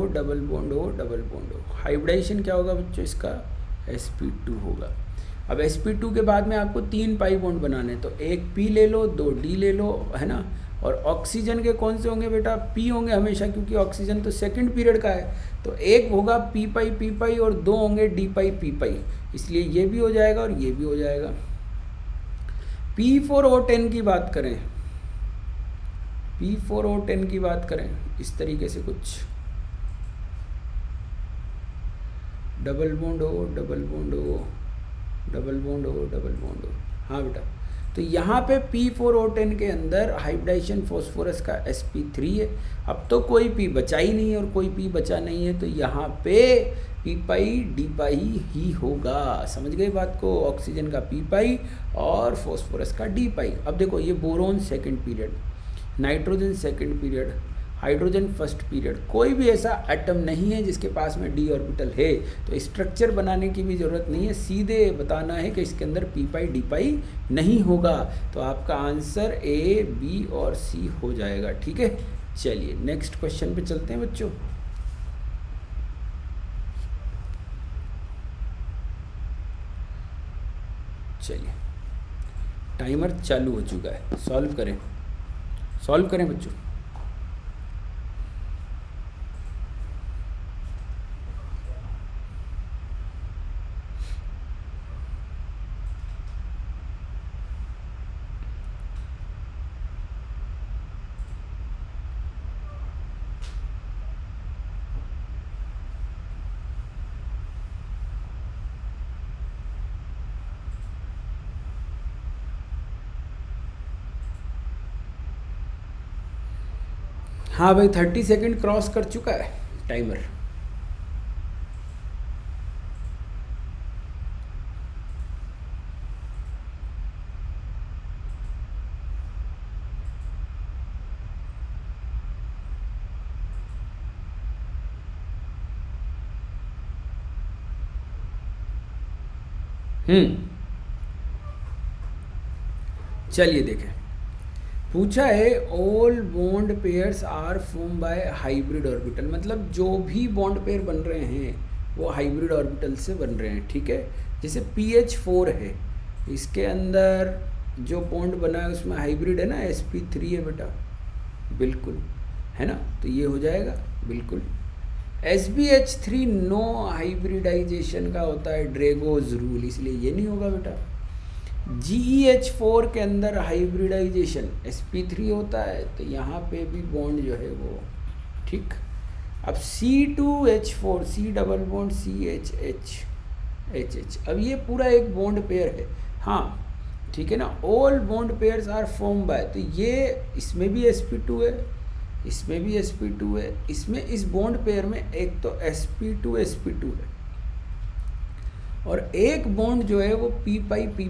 hybridisation क्या होगा बच्चों इसका, sp2 होगा। अब sp2 के बाद में आपको 3 पाई बॉन्ड बनाने, तो एक P ले लो, 2 D ले लो, है ना। और ऑक्सीजन के कौन से होंगे बेटा, P होंगे हमेशा, क्योंकि ऑक्सीजन तो सेकंड पीरियड का है। तो एक होगा P पाई और 2 होंगे D पाई P पाई, इसलिए ये भी हो जाएगा और ये भी हो जाएगा। P4O10 की बात करें, P4O10 की बात करें इस तरीके से कुछ, डबल बॉन्ड हो, डबल बॉन्ड हो, डबल बॉन्ड हो, डबल बॉन्ड हो। हाँ बेटा, तो यहाँ पे P4O10 के अंदर हाइब्रिडाइजेशन फॉस्फोरस का sp3 है। अब तो कोई P बचा ही नहीं है और कोई P बचा नहीं है, तो यहाँ पे P पाई डी पाई ही होगा। समझ गए बात को? ऑक्सीजन का P पाई और फॉस्फोरस का D पाई। अब देखो ये boron second period, nitrogen second period, hydrogen first period, कोई भी ऐसा एटम नहीं है जिसके पास में d ऑर्बिटल है, तो स्ट्रक्चर बनाने की भी ज़रूरत नहीं है, सीधे बताना है कि इसके अंदर p पाई d पाई नहीं होगा। तो आपका आंसर A, B और C हो जाएगा। ठीक है, चलिए नेक्स्ट क्वेश्चन पे चलते हैं बच्चों। चलिए टाइमर चालू हो चुका है, सॉल्व करें बच्चों। हाँ भाई, 30 सेकंड क्रॉस कर चुका है टाइमर। चलिए देखें, पूछा है all bond pairs are form by hybrid orbital, मतलब जो भी बॉन्ड पेयर बन रहे हैं वो हाइब्रिड ऑर्बिटल से बन रहे हैं। ठीक है, जैसे PH4 है, इसके अंदर जो बॉन्ड बना है उसमें हाइब्रिड है ना, sp3 है बेटा, बिल्कुल है ना, तो ये हो जाएगा बिल्कुल। SbH3 नो हाइब्रिडाइजेशन का होता है, ड्रेगोज रूल, इसलिए ये नहीं होगा बेटा। GeH4 के अंदर हाइब्रिडाइजेशन sp3 होता है, तो यहाँ पे भी बॉन्ड जो है वो ठीक। अब C2H4, C double bond CHH, अब ये पूरा एक बॉन्ड पेयर है। हाँ ठीक है ना, all bond pairs are form by, तो ये इसमें भी sp2 है, इसमें भी sp2 है, इसमें इस बॉन्ड पेयर में एक तो sp2 है और एक बॉन्ड जो है वो p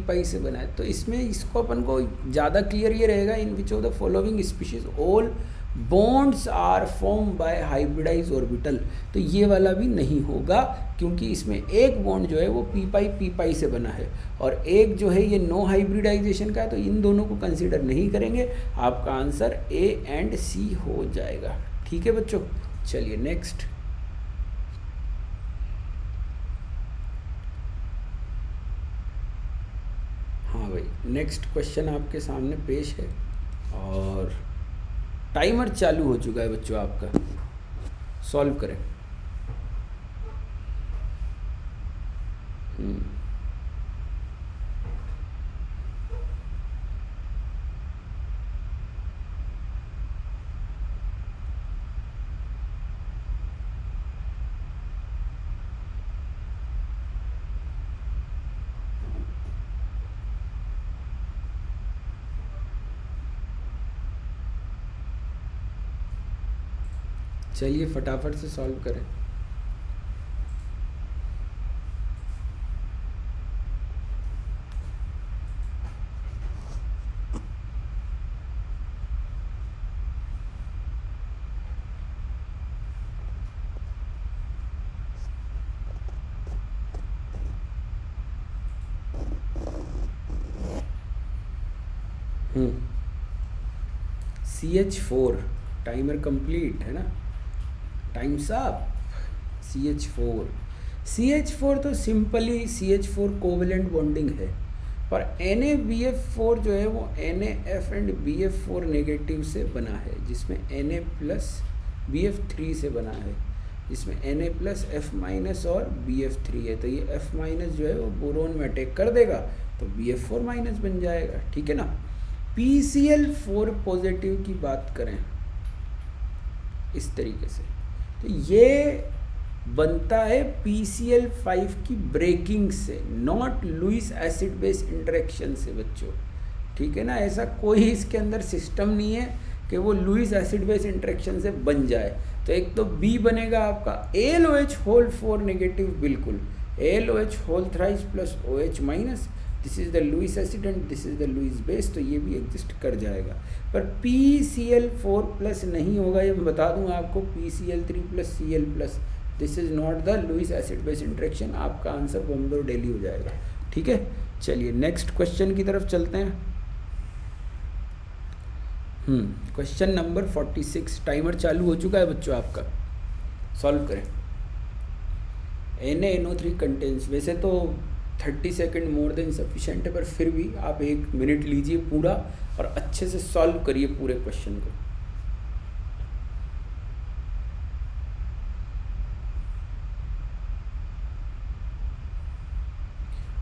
पाई से बना है। तो इसमें इसको अपन को ज़्यादा क्लियर ये रहेगा, in which of the following species all bonds are form by hybridise orbital, तो ये वाला भी नहीं होगा क्योंकि इसमें एक बॉन्ड जो है वो p पाई से बना है और एक जो है ये नो हाइब्रिडाइजेशन का है, तो इन दोनों को कंसीडर नहीं करेंगे। आपका आंसर A एंड C हो जाएगा। ठीक है बच्चों, चलिए नेक्स्ट। हाँ भाई, नेक्स्ट क्वेश्चन आपके सामने पेश है और टाइमर चालू हो चुका है बच्चों आपका, सॉल्व करें। चलिए फटाफट से सॉल्व करें। CH4 टाइमर कंप्लीट है ना, टाइम्स अप। CH4 तो सिंपली CH4 कोवेलेंट बॉन्डिंग है, पर NaBF4 जो है वो NaF एंड BF4 नेगेटिव से बना है, जिसमें Na प्लस BF3 से बना है, जिसमें Na प्लस F माइनस और BF3 है। तो ये F माइनस जो है वो बोरोन में अटैक कर देगा तो BF4 माइनस बन जाएगा। ठीक है ना, PCl4 पॉजिटिव की बात करें इस तरीके से, तो ये बनता है PCl5 की ब्रेकिंग से, not Lewis acid base interaction से बच्चों, ठीक है ना। ऐसा कोई इसके अंदर सिस्टम नहीं है कि वो लुईस एसिड बेस इंटरेक्शन से बन जाए। तो एक तो B बनेगा आपका AlOH होल 4 नेगेटिव, बिल्कुल AlOH whole thrice plus OH minus, this is the Lewis acid and this is the Lewis base, तो ये भी एग्जिस्ट कर जाएगा। पर PCl4 प्लस नहीं होगा, ये मैं बता दूंगा आपको, PCl3 plus Cl plus, this is not the Lewis acid base interaction. आपका आंसर बॉम्बे और दिल्ली हो जाएगा, ठीक है। चलिए नेक्स्ट क्वेश्चन की तरफ चलते हैं। क्वेश्चन नंबर 46, टाइमर चालू हो चुका है बच्चों आपका, सॉल्व करें। NaNO3 कंटेंस, वैसे तो 30 सेकेंड मोर देन सफिशेंट है, पर फिर भी आप 1 मिनट लीजिए पूरा और अच्छे से सॉल्व करिए पूरे क्वेश्चन को।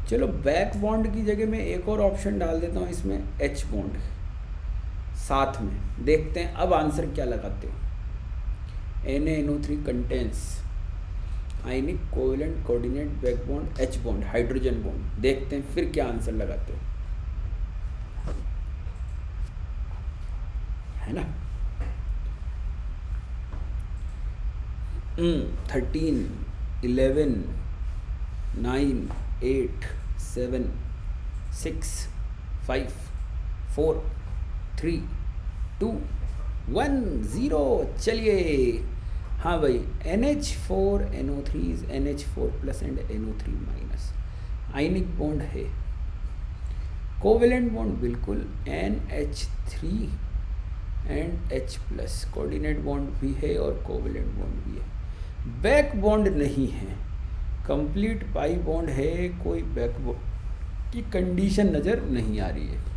चलो बैक बॉन्ड की जगह मैं एक और ऑप्शन डाल देता हूँ इसमें, H बॉन्ड साथ में, देखते हैं अब आंसर क्या लगाते हो। NaNO3 contains ionic covalent coordinate back bond H bond hydrogen bond, देखते हैं फिर क्या आंसर लगाते हो, है ना। 13, 11, 9, 8, 7, 6, 5, 4, 3, 2, 1, 0। चलिए हाँ भाई, NH4NO3 is NH4 plus and NO3 minus, ionic bond है। कोवेलेंट बॉन्ड बिल्कुल NH3 and H plus, coordinate bond भी है और कोवेलेंट बॉन्ड भी है। बैक बॉन्ड नहीं है, कंप्लीट पाई बॉन्ड है, कोई बैक बॉन्ड की कंडीशन नज़र नहीं आ रही है।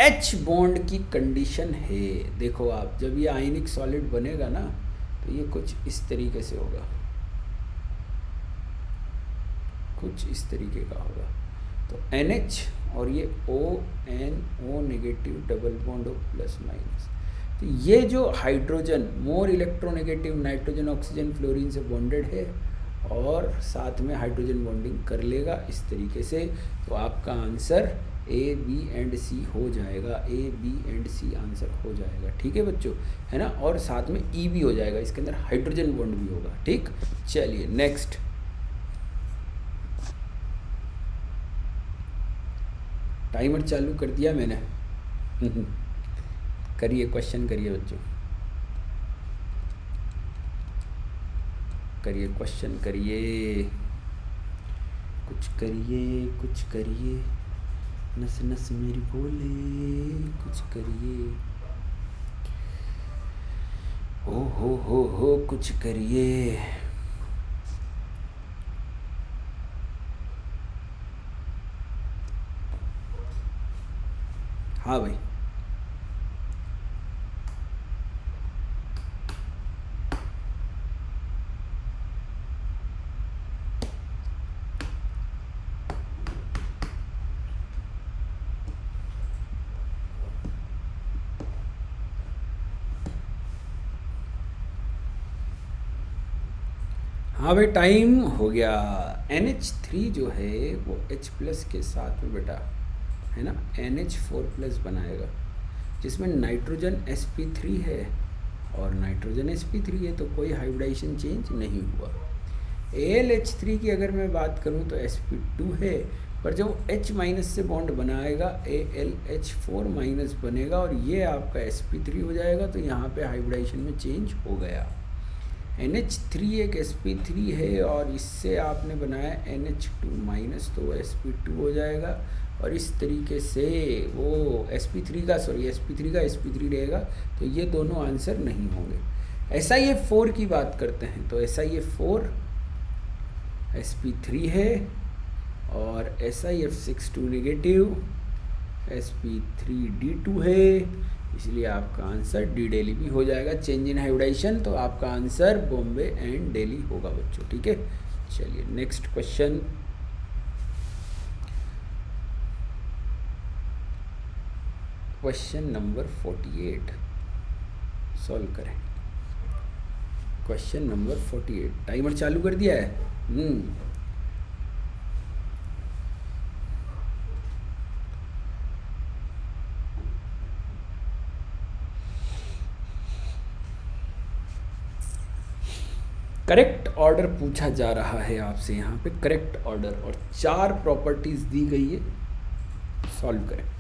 H बॉन्ड की कंडीशन है, देखो आप, जब ये आयनिक सॉलिड बनेगा ना तो ये कुछ इस तरीके से होगा, कुछ इस तरीके का होगा। तो NH और ये ONO negative double bond O plus minus, तो ये जो hydrogen more electronegative nitrogen oxygen fluorine से बॉन्डेड है और साथ में हाइड्रोजन बॉन्डिंग कर लेगा इस तरीके से, तो आपका answer A, B and C हो जाएगा, A, B and C answer हो जाएगा, ठीक है बच्चों, है ना। और साथ में E भी हो जाएगा, इसके अंदर हाइड्रोजन बॉन्ड भी होगा, ठीक। चलिए नेक्स्ट, टाइमर चालू कर दिया मैंने। करिए क्वेश्चन, करिए बच्चों, करिए क्वेश्चन, करिए कुछ करिए, कुछ करिए, नस नस मेरी बोले कुछ करिए, हो कुछ करिए। हाँ भाई, हाँ भाई टाइम हो गया। NH3 जो है वो H प्लस के साथ में बेटा, है ना, NH4 प्लस बनाएगा, जिसमें नाइट्रोजन sp3 है और नाइट्रोजन sp3 है, तो कोई हाइब्रिडाइजेशन चेंज नहीं हुआ। AlH3 की अगर मैं बात करूँ तो sp2 है, पर जब H माइनस से बॉन्ड बनाएगा AlH4 माइनस बनेगा और ये आपका sp3 हो जाएगा, तो यहाँ पे हाइब्रिडाइजेशन में चेंज हो गया। NH3 एक sp3 है और इससे आपने बनाया NH2 माइनस, तो वो sp2 हो जाएगा और इस तरीके से वो sp3 का sp3 रहेगा, तो ये दोनों आंसर नहीं होंगे। SiF4 की बात करते हैं तो SiF4 sp3 है और SiF6 2 नेगेटिव, sp3d2 है, इसलिए आपका आंसर डी दिल्ली भी हो जाएगा। चेंज इन हाइब्रिडाइजेशन, तो आपका आंसर बॉम्बे एंड दिल्ली होगा बच्चों, ठीक है। चलिए next question, question number 48 solve करें। क्वेश्चन नंबर 48 टाइमर चालू कर दिया है। करेक्ट ऑर्डर पूछा जा रहा है आपसे यहाँ पे, करेक्ट ऑर्डर, और 4 प्रॉपर्टीज दी गई है, सॉल्व करें।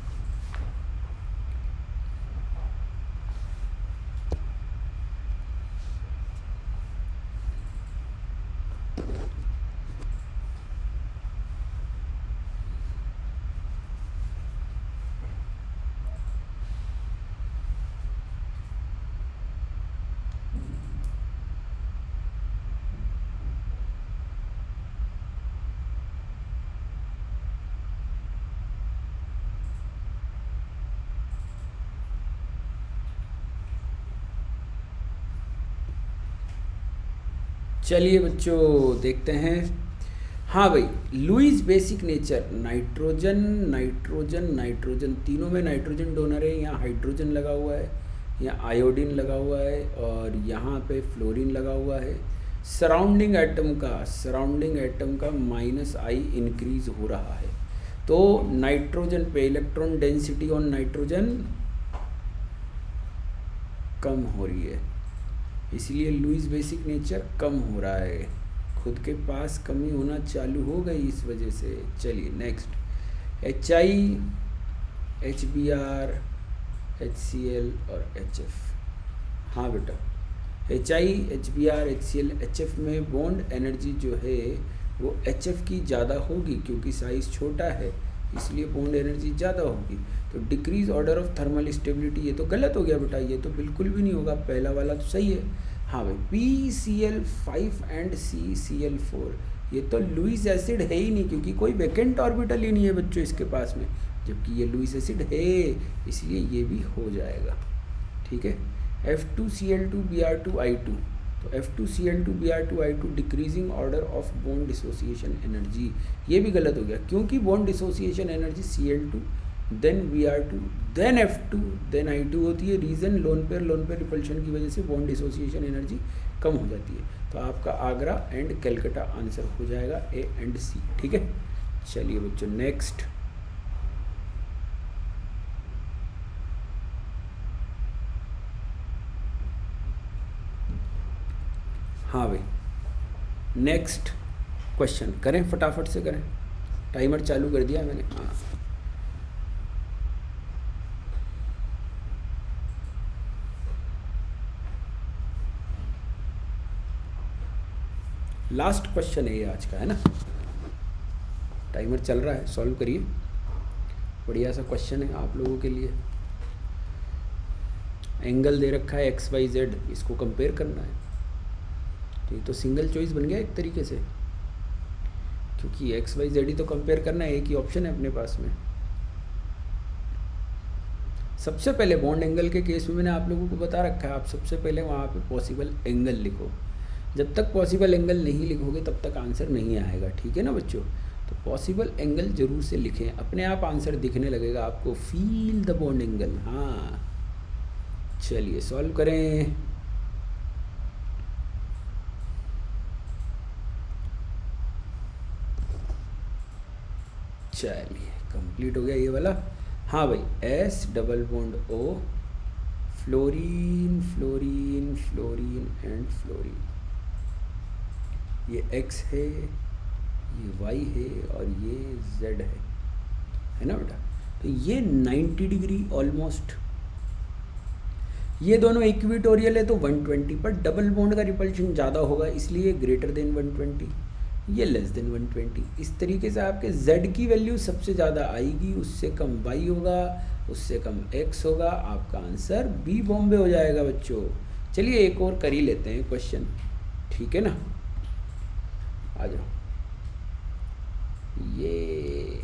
चलिए बच्चों देखते हैं। हाँ भाई, Lewis basic nature, nitrogen nitrogen nitrogen, तीनों में नाइट्रोजन डोनर है। यहाँ हाइड्रोजन लगा हुआ है, यहाँ आयोडीन लगा हुआ है, और यहाँ पे फ्लोरीन लगा हुआ है। सराउंडिंग एटम का -I इंक्रीज हो रहा है, तो नाइट्रोजन पे इलेक्ट्रॉन डेंसिटी ऑन नाइट्रोजन कम हो रही है, इसलिए लुईस बेसिक नेचर कम हो रहा है, खुद के पास कमी होना चालू हो गई इस वजह से। चलिए नेक्स्ट, HI, HBr, HCl और HF। हाँ बेटा, HI, HBr, HCl, HF में बॉन्ड एनर्जी जो है वो HF की ज़्यादा होगी, क्योंकि साइज़ छोटा है इसलिए बॉन्ड एनर्जी ज़्यादा होगी। तो decrease order of thermal stability, ये तो गलत हो गया बेटा, ये तो बिल्कुल भी नहीं होगा, पहला वाला तो सही है। हाँ भाई, PCl5 एंड CCl4, ये तो लुईस एसिड है ही नहीं, क्योंकि कोई वैकेंट ऑर्बिटल ही नहीं है बच्चों इसके पास में, जबकि ये लुईस एसिड है, इसलिए ये भी हो जाएगा। ठीक है, F2Cl2Br2I2, तो F2Cl2Br2I2 decreasing order of bond dissociation energy, ये भी गलत हो गया, क्योंकि bond dissociation energy Cl2 then Br2 then F2 then I2 होती है। रीज़न लोन पेयर रिपल्शन की वजह से बॉन्ड डिसोसिएशन एनर्जी कम हो जाती है। तो आपका आगरा एंड कैलकाटा आंसर हो जाएगा A एंड C। ठीक है, चलिए बच्चों नेक्स्ट। हाँ भाई, नेक्स्ट क्वेश्चन करें, फटाफट से करें, टाइमर चालू कर दिया मैंने। हाँ, लास्ट क्वेश्चन है ये आज का, है ना। टाइमर चल रहा है, सॉल्व करिए, बढ़िया सा क्वेश्चन है आप लोगों के लिए। एंगल दे रखा है XYZ, इसको कंपेयर करना है, तो ये तो सिंगल चॉइस बन गया एक तरीके से, क्योंकि XYZ ही तो कंपेयर करना है, एक ही ऑप्शन है अपने पास में। सबसे पहले बॉन्ड एंगल के केस में मैंने आप लोगों को बता रखा है, आप सबसे पहले वहाँ पे पॉसिबल एंगल लिखो, जब तक पॉसिबल एंगल नहीं लिखोगे तब तक आंसर नहीं आएगा। ठीक है ना बच्चों, तो पॉसिबल एंगल जरूर से लिखें, अपने आप आंसर दिखने लगेगा आपको। Feel the bond angle. हाँ चलिए सॉल्व करें। चलिए कंप्लीट हो गया ये वाला। हाँ भाई, S double bond O, fluorine fluorine fluorine and fluorine, ये X है, ये Y है और ये Z है ना बेटा। तो ये 90 डिग्री ऑलमोस्ट, ये दोनों इक्विटोरियल है तो 120, पर डबल बॉन्ड का रिपल्शन ज़्यादा होगा इसलिए ग्रेटर देन 120, ये लेस देन 120। इस तरीके से आपके Z की वैल्यू सबसे ज़्यादा आएगी, उससे कम Y होगा, उससे कम X होगा, आपका आंसर B बॉम्बे हो जाएगा बच्चों। चलिए एक और कर ही लेते हैं क्वेश्चन, ठीक है ना, आ जाओ। ये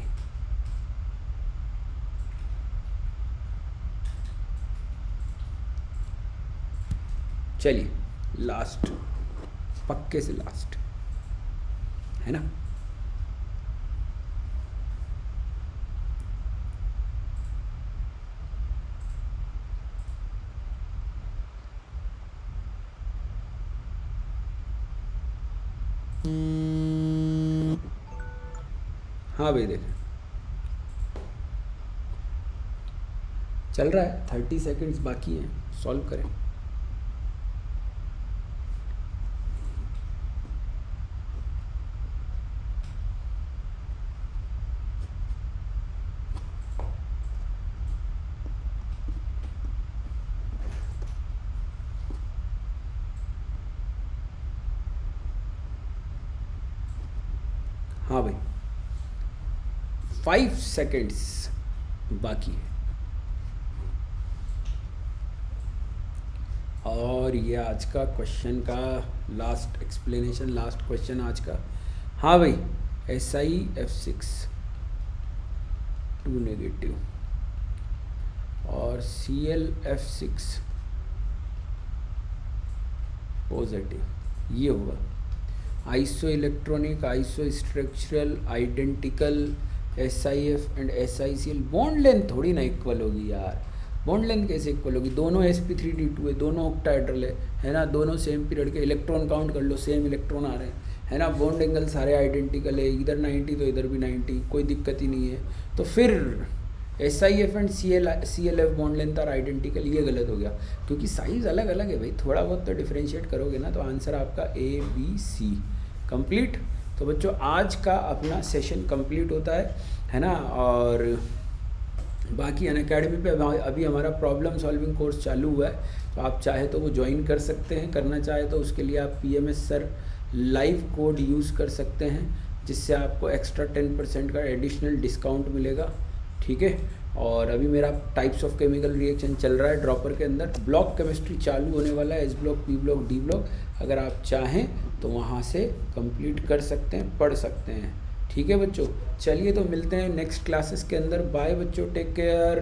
चलिए लास्ट, पक्के से लास्ट है ना। हाँ भाई देखें, चल रहा है, 30 सेकेंड्स बाकी हैं, सॉल्व करें। हाँ भाई 5 सेकेंड्स बाकी है। और ये आज का क्वेश्चन का लास्ट एक्सप्लेनेशन, लास्ट क्वेश्चन आज का। हाँ भाई SiF6 2 नेगेटिव और ClF6 पॉजिटिव, ये होगा iso electronic, iso structural, identical SiF and SiCl। Bond length थोड़ी ना इक्वल होगी यार, बॉन्ड लेंथ कैसे इक्वल होगी? दोनों sp3d2 है, दोनों ऑक्टाहेड्रल है ना, दोनों सेम पीरियड के, इलेक्ट्रॉन काउंट कर लो, सेम इलेक्ट्रॉन आ रहे हैं, है ना, बॉन्ड एंगल सारे आइडेंटिकल है, इधर 90 तो इधर भी 90, कोई दिक्कत ही नहीं है। तो फिर SiF and ClF bond length are identical, ये गलत हो गया क्योंकि साइज़ अलग अलग है भाई, थोड़ा बहुत तो डिफ्रेंशिएट करोगे ना, तो आंसर आपका ABC कंप्लीट। तो बच्चों आज का अपना सेशन कंप्लीट होता है ना, और बाकी अनअकैडमी पे अभी हमारा प्रॉब्लम सॉल्विंग कोर्स चालू हुआ है, तो आप चाहे तो वो ज्वाइन कर सकते हैं, करना चाहे तो उसके लिए आप PMS sir live code use कर सकते हैं, जिससे आपको एक्स्ट्रा 10% का एडिशनल डिस्काउंट मिलेगा, ठीक है। और अभी मेरा टाइप्स ऑफ केमिकल रिएक्शन चल रहा है ड्रॉपर के अंदर, ब्लॉक केमिस्ट्री चालू होने वाला है, S block, P block, D block, अगर आप चाहें तो वहाँ से कंप्लीट कर सकते हैं, पढ़ सकते हैं, ठीक है बच्चों। चलिए तो मिलते हैं नेक्स्ट क्लासेस के अंदर, बाय बच्चों, टेक केयर।